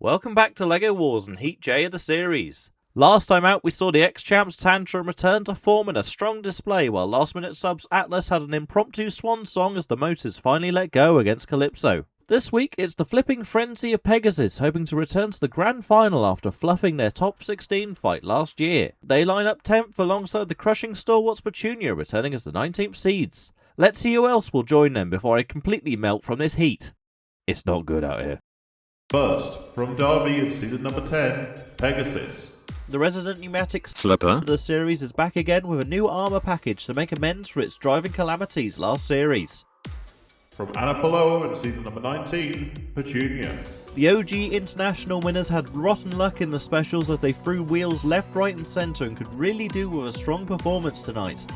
Welcome back to LEGO Wars and Heat J of the series. Last time out we saw the ex-champs Tantrum return to form in a strong display, while last minute subs Atlas had an impromptu swan song as the motors finally let go against Calypso. This week it's the flipping frenzy of Pegasus, hoping to return to the grand final after fluffing their top 16 fight last year. They line up 10th alongside the crushing stalwarts Patunia, returning as the 19th seeds. Let's see who else will join them before I completely melt from this heat. It's not good out here. First, from Derby in seeded number 10, Pegasus. The resident pneumatics flipper of the series is back again with a new armour package to make amends for its driving calamities last series. From Anapoloa in seeded number 19, Patunia. The OG International winners had rotten luck in the specials as they threw wheels left, right and centre and could really do with a strong performance tonight.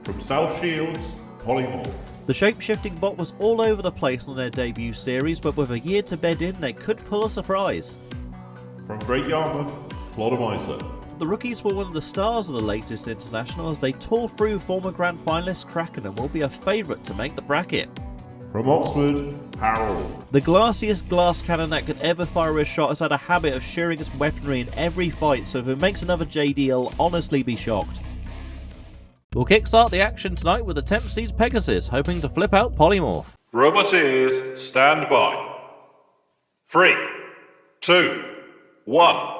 From South Shields, Polymorph. The shape-shifting bot was all over the place on their debut series, but with a year to bed in, they could pull a surprise. From Great Yarmouth, Clodomiser. The rookies were one of the stars of the latest international as they tore through former grand finalist Kraken and will be a favourite to make the bracket. From Oxford, Harold. The glassiest glass cannon that could ever fire a shot has had a habit of sharing its weaponry in every fight, so if it makes another JD, I'll honestly be shocked. We'll kickstart the action tonight with the 10th seeds Pegasus, hoping to flip out Polymorph. Roboteers, stand by. 3, 2, 1,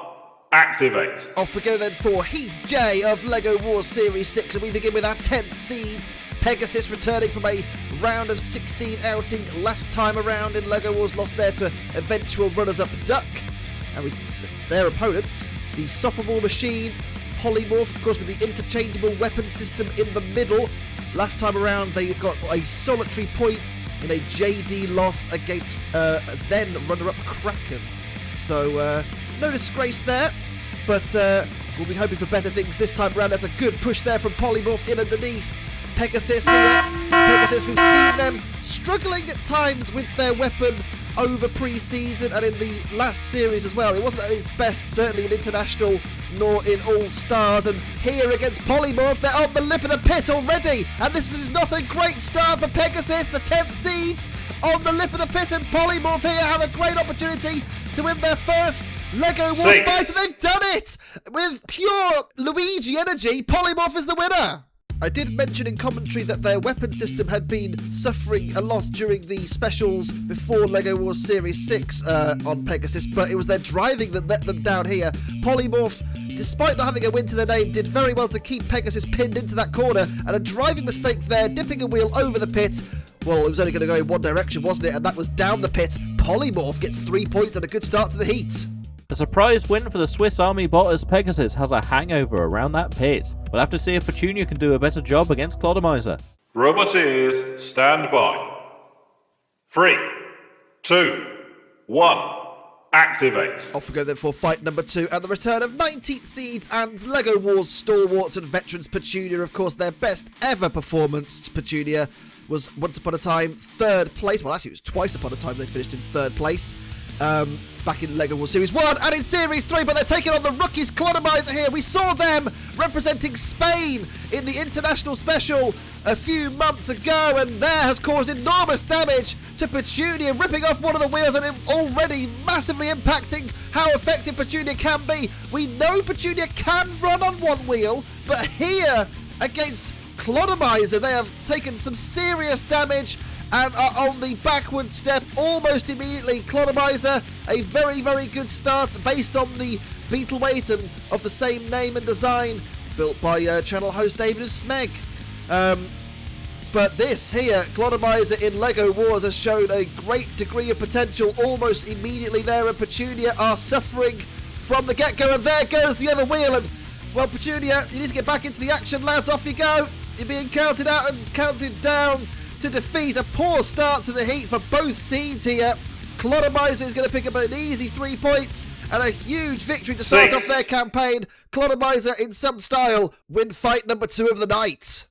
activate. Off we go then for Heat J of LEGO Wars Series 6, and we begin with our 10th seeds. Pegasus returning from a round of 16 outing last time around in LEGO Wars, lost there to eventual runners-up Duck. And with their opponents, the Sophomore Machine, Polymorph, of course, with the interchangeable weapon system in the middle. Last time around, they got a solitary point in a JD loss against then runner-up Kraken. So, no disgrace there, but we'll be hoping for better things this time around. There's a good push there from Polymorph in underneath. Pegasus here. Pegasus, we've seen them struggling at times with their weapon over pre-season and in the last series as well. It wasn't at its best, certainly in International nor in All-Stars, and here against Polymorph, they're on the lip of the pit already, and this is not a great start for Pegasus. The 10th seeds on the lip of the pit, and Polymorph here have a great opportunity to win their first LEGO Wars fight, and they've done it! With pure Luigi energy, Polymorph is the winner! I did mention in commentary that their weapon system had been suffering a lot during the specials before LEGO Wars Series 6 on Pegasus, but it was their driving that let them down here. Polymorph, despite not having a win to their name, did very well to keep Pegasus pinned into that corner, and a driving mistake there, dipping a wheel over the pit. Well, it was only going to go in one direction, wasn't it? And that was down the pit. Polymorph gets 3 points and a good start to the heat. A surprise win for the Swiss Army bot as Pegasus has a hangover around that pit. We'll have to see if Patunia can do a better job against Clodomiser. Roboteers, stand by. 3, 2, 1, activate. Off we go then for fight number 2 and the return of 19th seeds and LEGO Wars stalwarts and veterans Patunia. Of course, their best ever performance, Patunia, was once upon a time 3rd place. Well, actually, it was twice upon a time they finished in 3rd place. Back in LEGO Wars Series 1 and in Series 3, but they're taking on the rookies Clodomiser here. We saw them representing Spain in the International Special a few months ago, and there has caused enormous damage to Patunia, ripping off one of the wheels and already massively impacting how effective Patunia can be. We know Patunia can run on one wheel, but here against Clodomiser, they have taken some serious damage and are on the backward step almost immediately. Clodomiser, a very, very good start based on the beetle weight and of the same name and design, built by channel host David of Smeg. But this here, Clodomiser in LEGO Wars, has shown a great degree of potential almost immediately there, and Patunia are suffering from the get-go, and there goes the other wheel, and well, Patunia, you need to get back into the action, lads. Off you go. You're being counted out and counted down to defeat. A poor start to the heat for both seeds here. Clodomiser is going to pick up an easy 3 points and a huge victory to start off their campaign. Clodomiser, in some style, win fight number 2 of the night.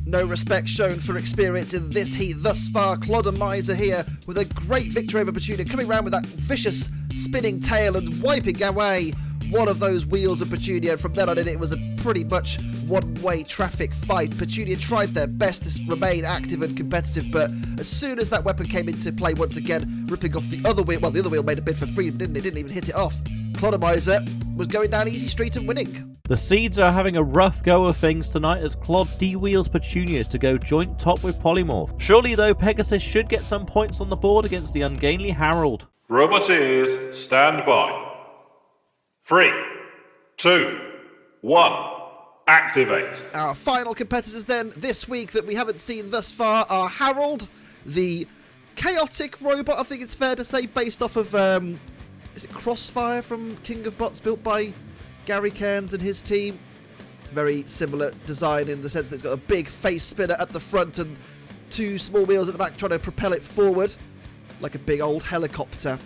No respect shown for experience in this heat thus far. Clodomiser here with a great victory over Patunia, coming around with that vicious spinning tail and wiping away one of those wheels of Patunia, and from then on in it was a pretty much one-way traffic fight. Patunia tried their best to remain active and competitive, but as soon as that weapon came into play once again, ripping off the other wheel, well, the other wheel made a bid for freedom, didn't it? Didn't even hit it off. Clodomiser was going down easy street and winning. The Seeds are having a rough go of things tonight as Clod de-wheels Patunia to go joint top with Polymorph. Surely though, Pegasus should get some points on the board against the ungainly Harold. Roboteers, stand by. 3, 2, 1, activate. Our final competitors then this week that we haven't seen thus far are Harold, the chaotic robot, I think it's fair to say, based off of, is it Crossfire from King of Bots, built by Gary Cairns and his team. Very similar design in the sense that it's got a big face spinner at the front and two small wheels at the back trying to propel it forward like a big old helicopter.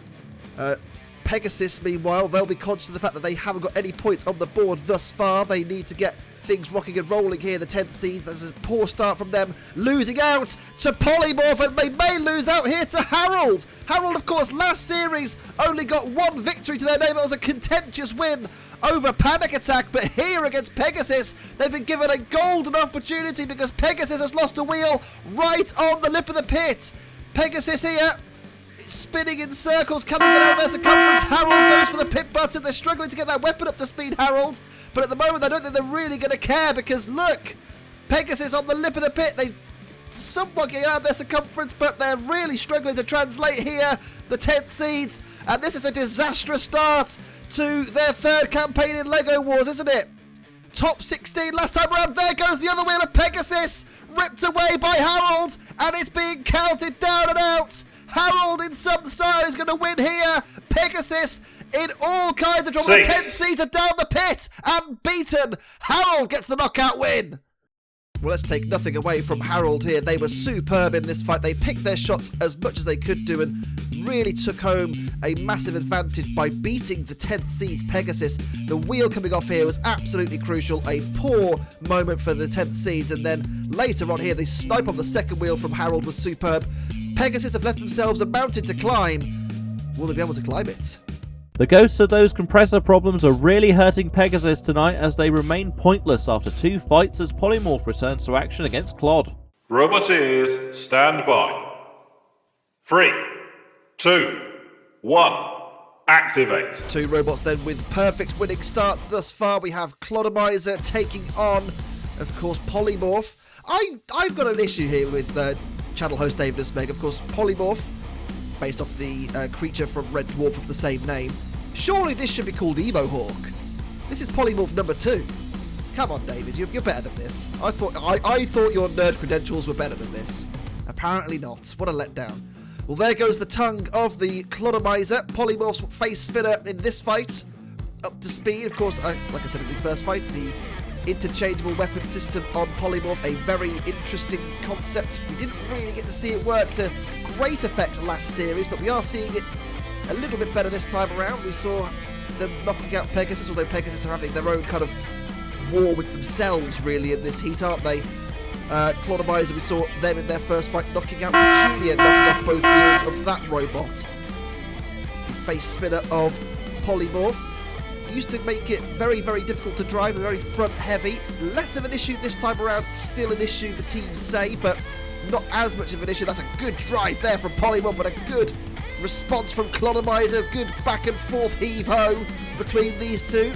Pegasus, meanwhile, they'll be conscious of the fact that they haven't got any points on the board thus far. They need to get things rocking and rolling here, the 10th seeds. There's a poor start from them, losing out to Polymorph, and they may lose out here to Harold. Harold, of course, last series only got one victory to their name. That was a contentious win over Panic Attack, but here against Pegasus, they've been given a golden opportunity because Pegasus has lost a wheel right on the lip of the pit. Pegasus here, spinning in circles. Can they get out of their circumference? Harold goes for the pit button. They're struggling to get that weapon up to speed, Harold. But at the moment, I don't think they're really going to care because, look, Pegasus on the lip of the pit. They somewhat get out of their circumference, but they're really struggling to translate here the 10th seeds. And this is a disastrous start to their third campaign in LEGO Wars, isn't it? Top 16 last time around. There goes the other wheel of Pegasus, ripped away by Harold, and it's being counted down and out. Harold in some style is going to win here. Pegasus in all kinds of trouble. The 10th seed are down the pit and beaten. Harold gets the knockout win. Well, let's take nothing away from Harold here. They were superb in this fight. They picked their shots as much as they could do and really took home a massive advantage by beating the 10th seeds Pegasus. The wheel coming off here was absolutely crucial. A poor moment for the 10th seeds, and then later on here, the snipe on the second wheel from Harold was superb. Pegasus have left themselves a mountain to climb. Will they be able to climb it? The ghosts of those compressor problems are really hurting Pegasus tonight as they remain pointless after two fights as Polymorph returns to action against Clod. Roboteers, stand by. 3, 2, 1, activate. Two robots then with perfect winning starts thus far. We have Clodomiser taking on, of course, Polymorph. I've got an issue here with channel host David and Smeg. Of course, Polymorph, based off the creature from Red Dwarf of the same name. Surely this should be called Emo Hawk. This is Polymorph number 2. Come on, David, you're better than this. I thought your nerd credentials were better than this. Apparently not. What a letdown. Well, there goes the tongue of the Clodomiser. Polymorph's face spinner in this fight. Up to speed, of course, like I said in the first fight, the interchangeable weapon system on Polymorph, a very interesting concept. We didn't really get to see it work to great effect last series, but we are seeing it a little bit better this time around. We saw them knocking out Pegasus, although Pegasus are having their own kind of war with themselves really in this heat, aren't they? Clodomiser, we saw them in their first fight knocking out Patunia, knocking off both wheels of that robot. The face spinner of Polymorph used to make it very, very difficult to drive, very front heavy. Less of an issue this time around, still an issue the teams say, but not as much of an issue. That's a good drive there from Polymorph, but a good response from Clodomiser. Good back and forth heave-ho between these two.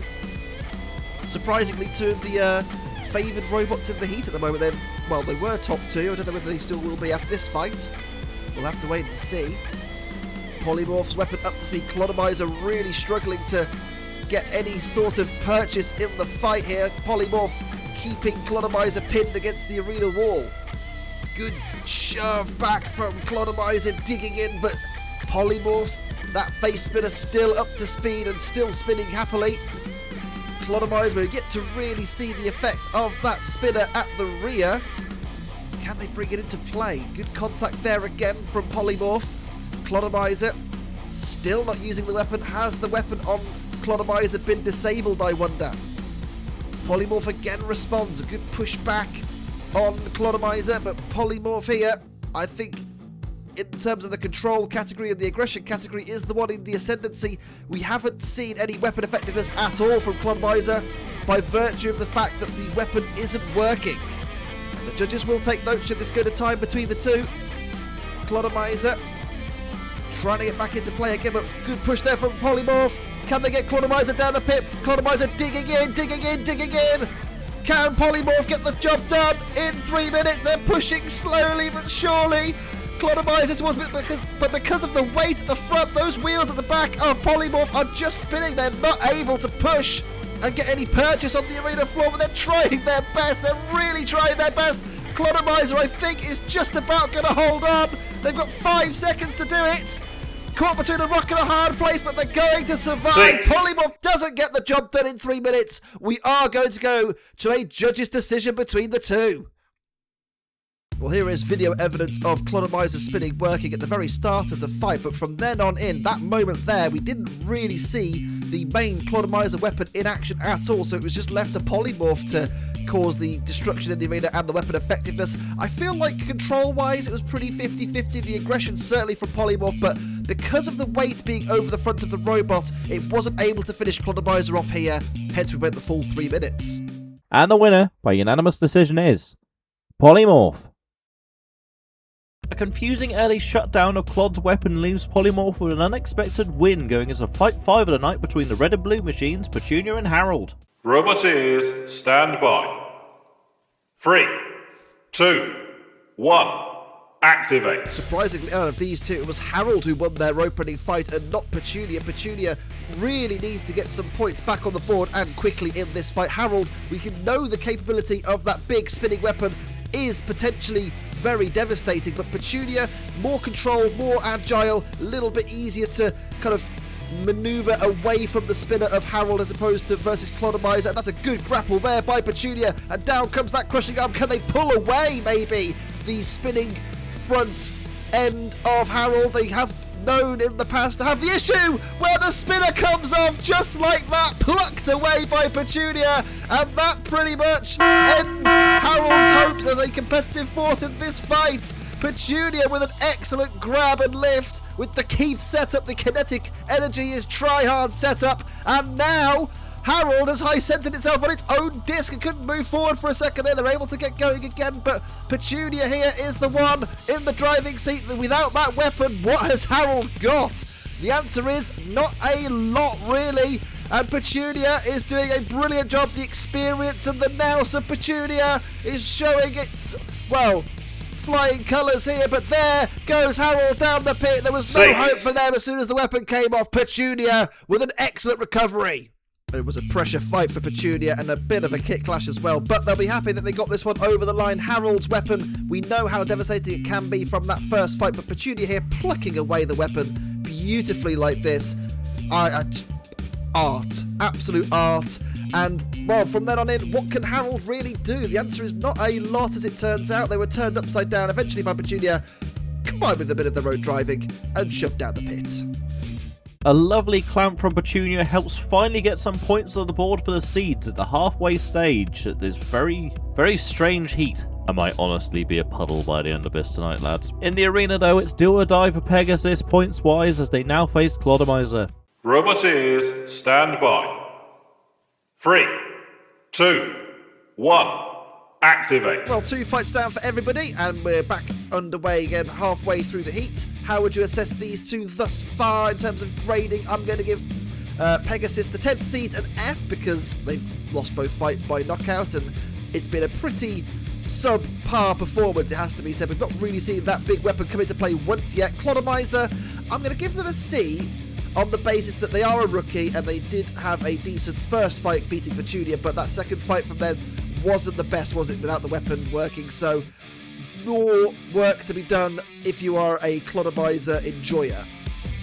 Surprisingly, two of the favoured robots in the heat at the moment. They were top 2. I don't know whether they still will be after this fight. We'll have to wait and see. Polymorph's weapon up to speed. Clodomiser really struggling to get any sort of purchase in the fight here. Polymorph keeping Clodomiser pinned against the arena wall. Good shove back from Clodomiser, digging in, but Polymorph, that face spinner still up to speed and still spinning happily. Clodomiser, we get to really see the effect of that spinner at the rear. Can they bring it into play? Good contact there again from Polymorph. Clodomiser still not using the weapon. Has the weapon on Clodomiser been disabled, I wonder? Polymorph again responds. A good push back on Clodomiser, but Polymorph here, I think, in terms of the control category and the aggression category is the one in the ascendancy. We haven't seen any weapon effectiveness at all from Clodomiser by virtue of the fact that the weapon isn't working. The judges will take note should this go to time between the two. Clodomiser trying to get back into play again, but good push there from Polymorph. Can they get Clodomiser down the pit? Clodomiser digging in. Can Polymorph get the job done in 3 minutes? They're pushing slowly but surely. Clodomiser towards, but because of the weight at the front, those wheels at the back of Polymorph are just spinning. They're not able to push and get any purchase on the arena floor, but they're trying their best. They're really trying their best. Clodomiser, I think, is just about going to hold on. They've got 5 seconds to do it. Caught between a rock and a hard place, but they're going to survive. 6. Polymorph doesn't get the job done in 3 minutes. We are going to go to a judge's decision between the two. Well, here is video evidence of Clodomiser spinning working at the very start of the fight, but from then on in, that moment there, we didn't really see the main Clodomiser weapon in action at all, so it was just left to Polymorph to cause the destruction in the arena and the weapon effectiveness. I feel like control-wise, it was pretty 50-50, the aggression certainly from Polymorph, but because of the weight being over the front of the robot, it wasn't able to finish Clodomiser off here, hence we went the full 3 minutes. And the winner, by unanimous decision, is Polymorph. A confusing early shutdown of Clod's weapon leaves Polymorph with an unexpected win going into Fight 5 of the night between the red and blue machines, Patunia and Harold. Robot ears, stand by. 3, 2, 1, activate. Surprisingly, out of these two, it was Harold who won their opening fight and not Patunia. Patunia really needs to get some points back on the board and quickly in this fight. Harold, we can know the capability of that big spinning weapon is potentially very devastating, but Patunia, more control, more agile, a little bit easier to kind of maneuver away from the spinner of Harold as opposed to versus Clodomiser, and that's a good grapple there by Patunia, and down comes that crushing arm. Can they pull away maybe the spinning front end of Harold? They have known in the past to have the issue where the spinner comes off just like that, plucked away by Patunia, and that pretty much ends Harold's hopes as a competitive force in this fight. Patunia with an excellent grab and lift with the Keith setup, the kinetic energy is try-hard setup, and now Harold has high-centered itself on its own disc and couldn't move forward for a second there. They're able to get going again, but Patunia here is the one in the driving seat. Without that weapon, what has Harold got? The answer is not a lot, really, and Patunia is doing a brilliant job. The experience and the nous of Patunia is showing its, well, flying colours here, but there goes Harold down the pit. There was no hope for them as soon as the weapon came off. Patunia with an excellent recovery. It was a pressure fight for Patunia and a bit of a kick clash as well, but they'll be happy that they got this one over the line. Harold's weapon, we know how devastating it can be from that first fight, but Patunia here plucking away the weapon beautifully like this. Art, absolute art. And, well, from then on in, what can Harold really do? The answer is not a lot, as it turns out. They were turned upside down eventually by Patunia, combined with a bit of the road driving, and shoved down the pit. A lovely clamp from Patunia helps finally get some points on the board for the seeds at the halfway stage at this very, very strange heat. I might honestly be a puddle by the end of this tonight, lads. In the arena, though, it's do or die for Pegasus points-wise as they now face Clodomiser. Robot ears, stand by. 3, 2, 1, activate. Well, 2 fights down for everybody, and we're back underway again halfway through the heat. How would you assess these two thus far in terms of grading? I'm going to give Pegasus the 10th seed an F because they've lost both fights by knockout, and it's been a pretty subpar performance, it has to be said. We've not really seen that big weapon come into play once yet. Clodomiser, I'm going to give them a C on the basis that they are a rookie and they did have a decent first fight beating Patunia, but that second fight from them wasn't the best, was it, without the weapon working? So more work to be done if you are a Clodomiser enjoyer.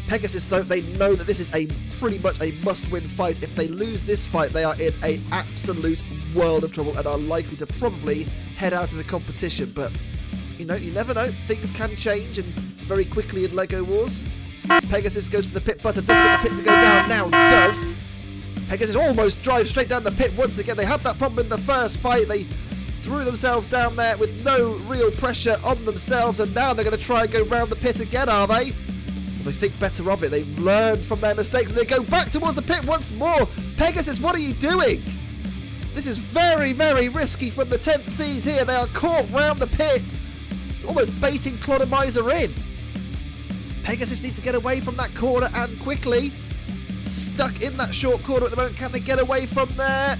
Pegasus, though, they know that this is a pretty much a must-win fight. If they lose this fight, they are in an absolute world of trouble and are likely to probably head out of the competition. But, you know, you never know. Things can change, and very quickly in LEGO Wars. Pegasus goes for the pit button, doesn't get the pit to go down, now does. Pegasus almost drives straight down the pit once again. They had that problem in the first fight. They threw themselves down there with no real pressure on themselves, and now they're going to try and go round the pit again, are they? Well, they think better of it. They've learned from their mistakes, and they go back towards the pit once more. Pegasus, what are you doing? This is very, very risky from the 10th seed here. They are caught round the pit, almost baiting Clodomiser in. Pegasus need to get away from that corner, and quickly. Stuck in that short corner at the moment. Can they get away from there?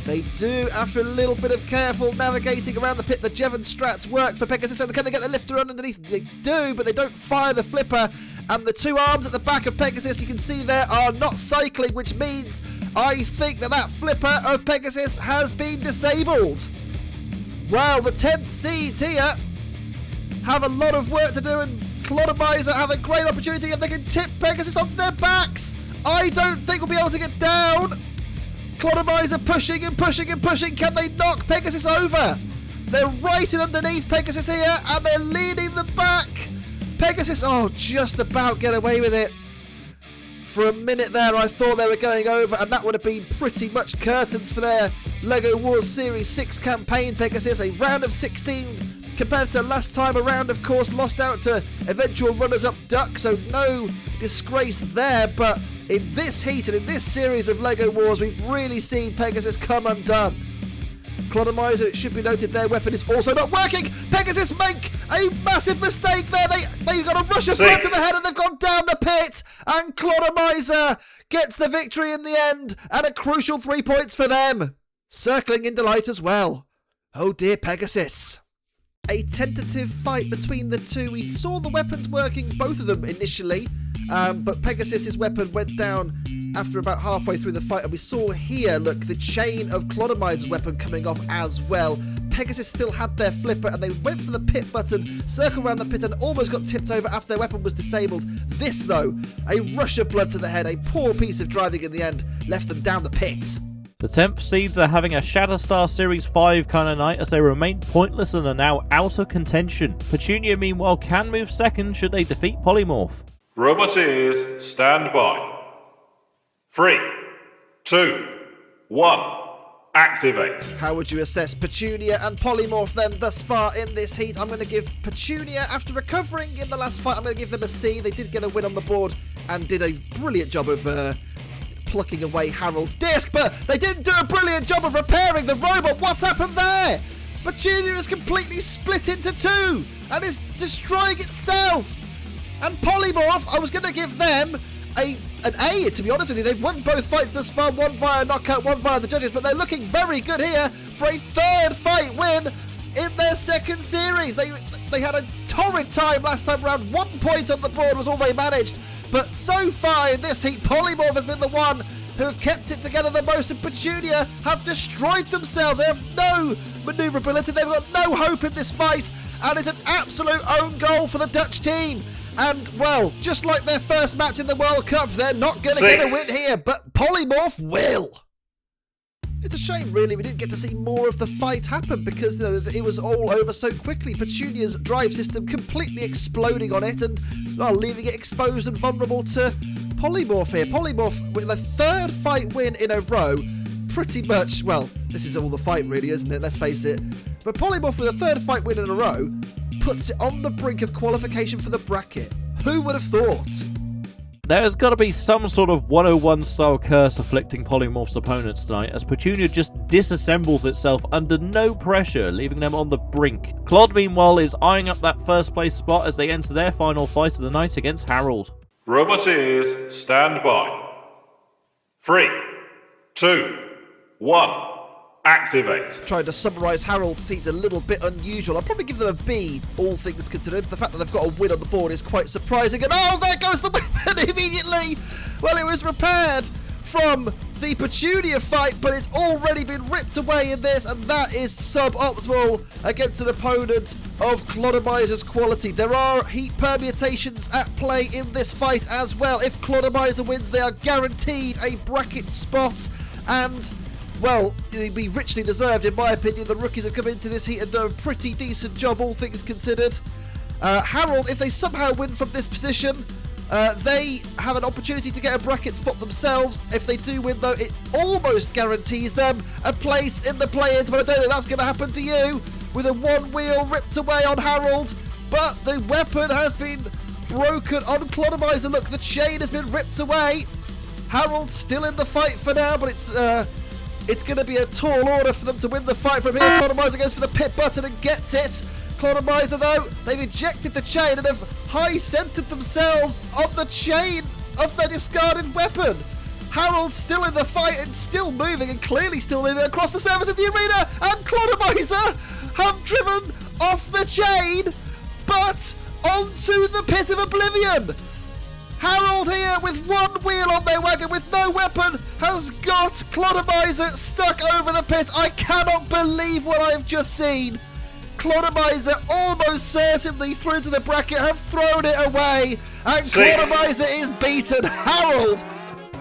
They do, after a little bit of careful navigating around the pit. The Jevon strats work for Pegasus. And can they get the lifter underneath? They do, but they don't fire the flipper. And the two arms at the back of Pegasus, you can see there, are not cycling, which means I think that flipper of Pegasus has been disabled. Wow, the 10th seeds here have a lot of work to do, and Clodomiser have a great opportunity if they can tip Pegasus onto their backs. I don't think we'll be able to get down. Clodomiser pushing and pushing and pushing. Can they knock Pegasus over? They're right in underneath Pegasus here, and they're leading them back. Pegasus, just about get away with it. For a minute there, I thought they were going over, and that would have been pretty much curtains for their LEGO Wars Series 6 campaign. Pegasus, a round of 16 competitor last time around, of course, lost out to eventual runners-up Duck, so no disgrace there, but in this heat and in this series of LEGO Wars, we've really seen Pegasus come undone. Clodomiser, it should be noted, their weapon is also not working. Pegasus make a massive mistake there. They've got a rush of blood to the head, and they've gone down the pit. And Clodomiser gets the victory in the end, and a crucial 3 points for them. Circling in delight as well. Oh dear, Pegasus. A tentative fight between the two. We saw the weapons working, both of them initially, but Pegasus's weapon went down after about halfway through the fight, and we saw here, look, the chain of Clodomiser's weapon coming off as well. Pegasus still had their flipper, and they went for the pit button, circled around the pit, and almost got tipped over after their weapon was disabled. This, though, a rush of blood to the head, a poor piece of driving in the end, left them down the pit. The 10th seeds are having a Shatterstar Series 5 kind of night as they remain pointless and are now out of contention. Petunia, meanwhile, can move second should they defeat Polymorph. Roboteers, stand by. 3, 2, 1, activate. How would you assess Petunia and Polymorph then thus far in this heat? I'm going to give Petunia, after recovering in the last fight, I'm going to give them a C. They did get a win on the board and did a brilliant job of plucking away Harold's disc, but they didn't do a brilliant job of repairing the robot. What's happened there? Petunia is completely split into two and is destroying itself. And Polymorph, I was going to give them an A, to be honest with you. They've won both fights thus far, one via knockout, one via the judges, but they're looking very good here for a third fight win in their second series. They had a torrid time last time around. 1 point on the board was all they managed, but so far in this heat, Polymorph has been the one who have kept it together the most, and Petunia have destroyed themselves. They have no manoeuvrability, they've got no hope in this fight, and it's an absolute own goal for the Dutch team. And, well, just like their first match in the World Cup, they're not going to get a win here, but Polymorph will. It's a shame, really, we didn't get to see more of the fight happen because it was all over so quickly. Petunia's drive system completely exploding on it and leaving it exposed and vulnerable to Polymorph here. Polymorph with a third fight win in a row, pretty much, well, this is all the fight really, isn't it? Let's face it. But Polymorph with a third fight win in a row puts it on the brink of qualification for the bracket. Who would have thought? There's got to be some sort of 101 style curse afflicting Polymorph's opponents tonight as Petunia just disassembles itself under no pressure, leaving them on the brink. Clod, meanwhile, is eyeing up that first place spot as they enter their final fight of the night against Harold. Roboteers, stand by. 3, 2, 1, activate. Trying to summarise Harold's seats a little bit unusual. I'll probably give them a B, all things considered. The fact that they've got a win on the board is quite surprising. And there goes the weapon immediately! Well, it was repaired from the Patunia fight, but it's already been ripped away in this, and that is suboptimal against an opponent of Clodomiser's quality. There are heat permutations at play in this fight as well. If Clodomiser wins, they are guaranteed a bracket spot, and well, it'd be richly deserved, in my opinion. The rookies have come into this heat and done a pretty decent job, all things considered. Harold, if they somehow win from this position, They have an opportunity to get a bracket spot themselves. If they do win, though, it almost guarantees them a place in the play-ins, but I don't think that's going to happen to you. With a one wheel ripped away on Harold, but the weapon has been broken on Clodomiser. Look, the chain has been ripped away. Harold's still in the fight for now, but it's going to be a tall order for them to win the fight from here. Clodomiser goes for the pit button and gets it. Clodomiser, though, they've ejected the chain and have high-centered themselves on the chain of their discarded weapon. Harold's still in the fight and still moving, and clearly still moving across the surface of the arena, and Clodomiser have driven off the chain, but onto the pit of oblivion. Harold here with one wheel on their wagon with no weapon has got Clodomiser stuck over the pit. I cannot believe what I've just seen. Clodomiser almost certainly through to the bracket, have thrown it away, and Clodomiser is beaten. Harold,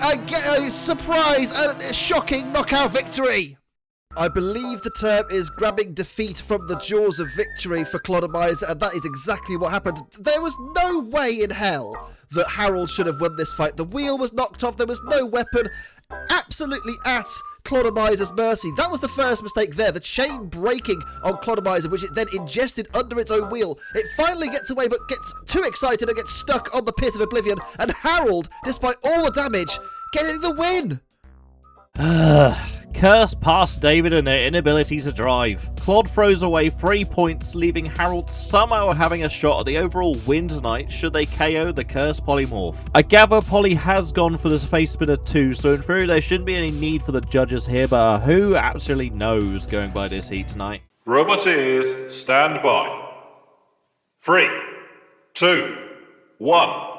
a surprise and a shocking knockout victory. I believe the term is grabbing defeat from the jaws of victory for Clodomiser, and that is exactly what happened. There was no way in hell that Harold should have won this fight. The wheel was knocked off, there was no weapon, absolutely at Clodomiser's mercy. That was the first mistake there, the chain breaking on Clodomiser, which it then ingested under its own wheel. It finally gets away, but gets too excited and gets stuck on the pit of oblivion, and Harold, despite all the damage, getting the win. Curse past David and their inability to drive. Clod throws away 3 points, leaving Harold somehow having a shot at the overall win tonight should they KO the cursed Polymorph. I gather Polly has gone for this face spinner too, so in theory there shouldn't be any need for the judges here, but who actually knows going by this heat tonight? Roboteers, stand by. 3, 2, 1.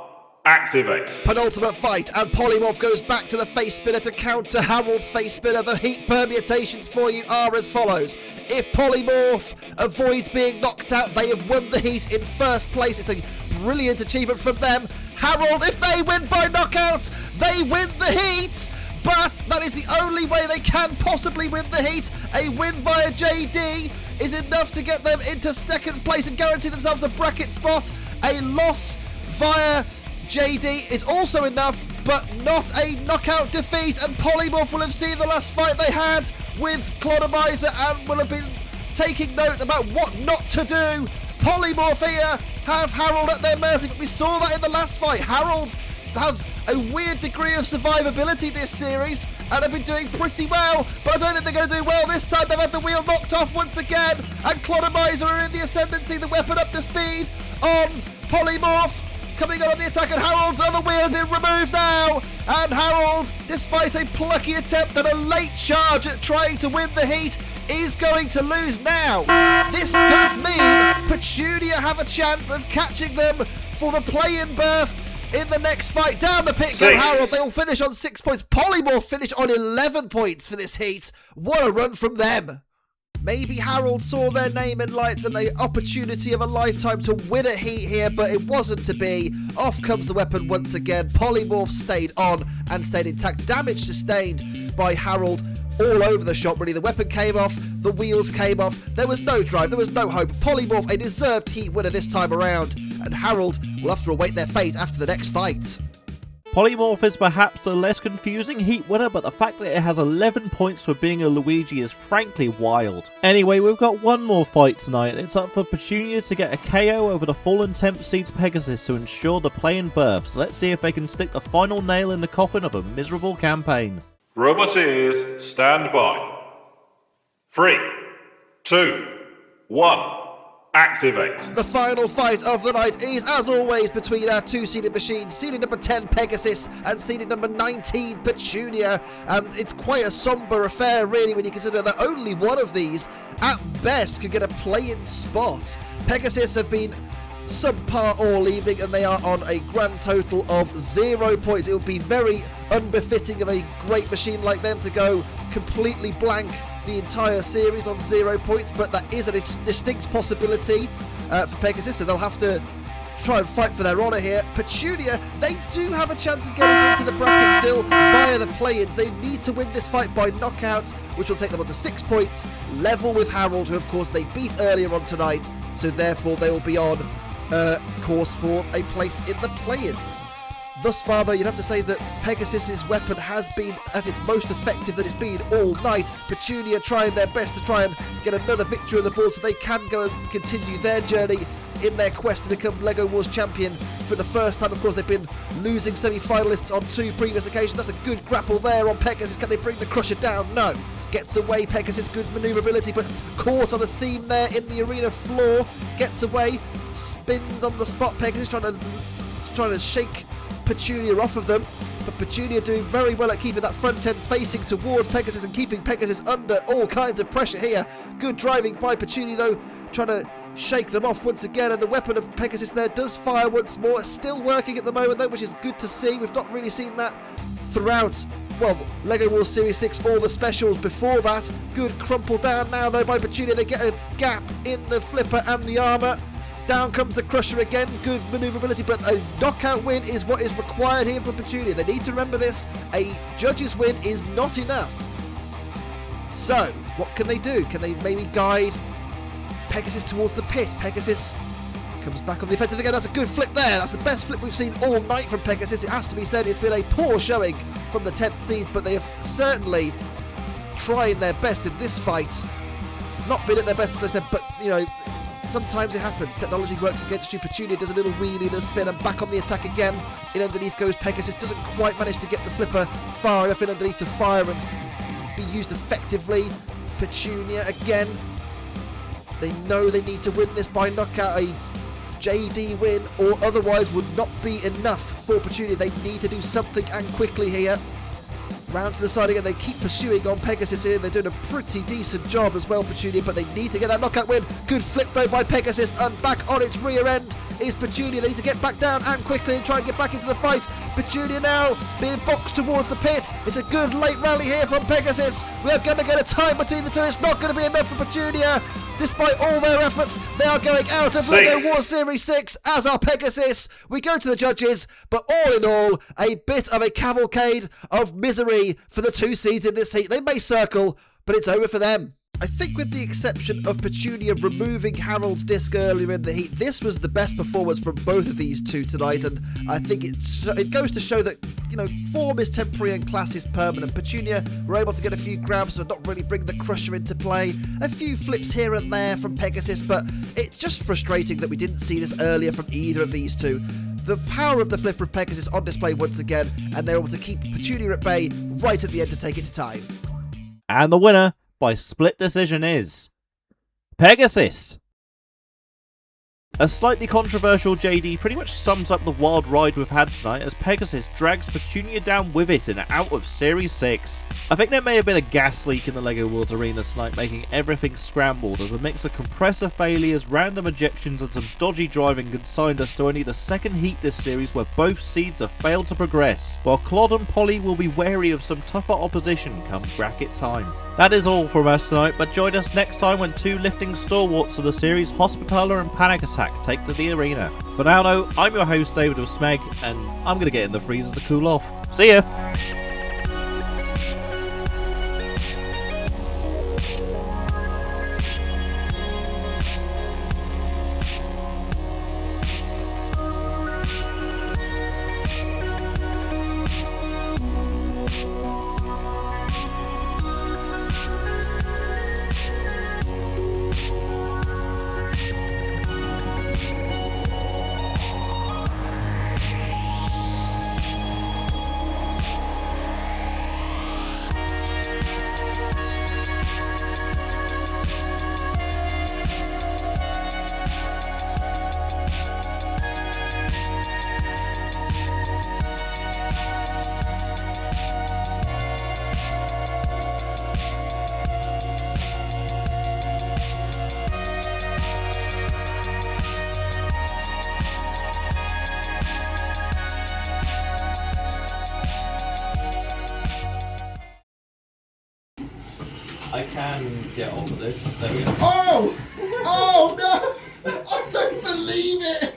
Activate. Penultimate fight, and Polymorph goes back to the face spinner to counter Harold's face spinner. The heat permutations for you are as follows. If Polymorph avoids being knocked out, they have won the heat in first place. It's a brilliant achievement from them. Harold, if they win by knockout, they win the heat. But that is the only way they can possibly win the heat. A win via JD is enough to get them into second place and guarantee themselves a bracket spot. A loss via JD is also enough, but not a knockout defeat, and Polymorph will have seen the last fight they had with Clodomiser and will have been taking note about what not to do. Polymorph here have Harold at their mercy, but we saw that in the last fight. Harold have a weird degree of survivability this series and have been doing pretty well, but I don't think they're going to do well this time. They've had the wheel knocked off once again, and Clodomiser are in the ascendancy, the weapon up to speed on Polymorph. Coming on the attack, and Harold's other wheel has been removed now. And Harold, despite a plucky attempt and a late charge at trying to win the heat, is going to lose now. This does mean Patunia have a chance of catching them for the play-in berth in the next fight. Down the pit go Harold. They'll finish on 6 points. Polymorph finish on 11 points for this heat. What a run from them. Maybe Harold saw their name in lights and the opportunity of a lifetime to win a heat here, but it wasn't to be. Off comes the weapon once again. Polymorph stayed on and stayed intact. Damage sustained by Harold all over the shop, really. The weapon came off, the wheels came off. There was no drive, there was no hope. Polymorph, a deserved heat winner this time around, and Harold will have to await their fate after the next fight. Polymorph is perhaps a less confusing heat winner, but the fact that it has 11 points for being a Luigi is frankly wild. Anyway, we've got one more fight tonight. It's up for Patunia to get a KO over the fallen 10th seed's Pegasus to ensure the play-in berth, so let's see if they can stick the final nail in the coffin of a miserable campaign. Roboteers, stand by. 3, 2, 1. Activate. The final fight of the night is, as always, between our two-seeded machines, seeded number 10 Pegasus and seeded number 19 Patunia, and it's quite a somber affair really when you consider that only one of these at best could get a play-in spot. Pegasus have been subpar all evening and they are on a grand total of 0 points. It would be very unbefitting of a great machine like them to go completely blank the entire series on 0 points, but that is a distinct possibility for Pegasus, so they'll have to try and fight for their honour here. Patunia, they do have a chance of getting into the bracket still via the play-ins. They need to win this fight by knockout, which will take them on to 6 points, level with Harold, who of course they beat earlier on tonight, so therefore they will be on course for a place in the play-ins. Thus far, though, you'd have to say that Pegasus's weapon has been at its most effective that it's been all night. Patunia trying their best to try and get another victory on the board so they can go and continue their journey in their quest to become LEGO Wars champion for the first time. Of course, they've been losing semi-finalists on 2 previous occasions. That's a good grapple there on Pegasus. Can they bring the Crusher down? No. Gets away, Pegasus, good manoeuvrability, but caught on a seam there in the arena floor. Gets away, spins on the spot. Pegasus trying to shake Patunia off of them, but Patunia doing very well at keeping that front end facing towards Pegasus and keeping Pegasus under all kinds of pressure here. Good driving by Patunia though, trying to shake them off once again, and the weapon of Pegasus there does fire once more. It's still working at the moment though, which is good to see. We've not really seen that throughout, well, LEGO Wars Series 6, all the specials before that. Good crumple down now though by Patunia. They get a gap in the flipper and the armour. Down comes the Crusher again, good manoeuvrability, but a knockout win is what is required here from Patunia. They need to remember this, a judge's win is not enough. So, what can they do? Can they maybe guide Pegasus towards the pit? Pegasus comes back on the offensive again. That's a good flip there. That's the best flip we've seen all night from Pegasus. It has to be said, it's been a poor showing from the 10th seeds, but they have certainly tried their best in this fight. Not been at their best, as I said, but, you know, sometimes it happens. Technology works against you. Patunia does a little wheelie and a spin and back on the attack again. In underneath goes Pegasus. Doesn't quite manage to get the flipper far enough in underneath to fire and be used effectively. Patunia again. They know they need to win this by knockout. A JD win or otherwise would not be enough for Patunia. They need to do something and quickly here. Round to the side again, they keep pursuing on Pegasus here. They're doing a pretty decent job as well, Patunia, but they need to get that knockout win. Good flip though by Pegasus, and back on its rear end is Patunia. They need to get back down and quickly and try and get back into the fight. Patunia now being boxed towards the pit. It's a good late rally here from Pegasus. We are going to get a time between the two. It's not going to be enough for Patunia. Despite all their efforts, they are going out of LEGO Wars Series 6, as are Pegasus. We go to the judges, but all in all, a bit of a cavalcade of misery for the 2 seeds in this heat. They may circle, but it's over for them. I think with the exception of Patunia removing Harold's disc earlier in the heat, this was the best performance from both of these two tonight, and I think it goes to show that, you know, form is temporary and class is permanent. Patunia were able to get a few grabs but not really bring the Crusher into play. A few flips here and there from Pegasus, but it's just frustrating that we didn't see this earlier from either of these two. The power of the flipper of Pegasus on display once again, and they're able to keep Patunia at bay right at the end to take it to time. And the winner by split decision is Pegasus. A slightly controversial JD pretty much sums up the wild ride we've had tonight as Pegasus drags Patunia down with it and out of Series 6. I think there may have been a gas leak in the LEGO Wars arena tonight, making everything scrambled as a mix of compressor failures, random ejections and some dodgy driving consigned us to only the second heat this series where both seeds have failed to progress, while Clod and Polly will be wary of some tougher opposition come bracket time. That is all from us tonight, but join us next time when 2 lifting stalwarts of the series, Hospitaller and Panic Attack, take to the arena. For now though, I'm your host David of Smeg, and I'm going to get in the freezer to cool off. See ya! I can get on with this. There we go. Oh! Oh no! I don't believe it!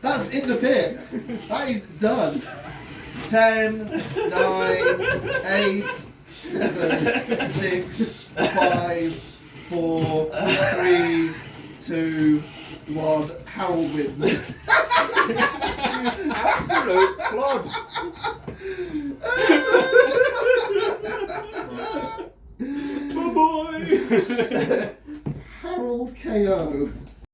That's in the pit. That is done. 10, 9, 8, 7, 6, 5, 4, 3, 2, 1. Harold wins. Absolute Clod. My boy. Harold KO.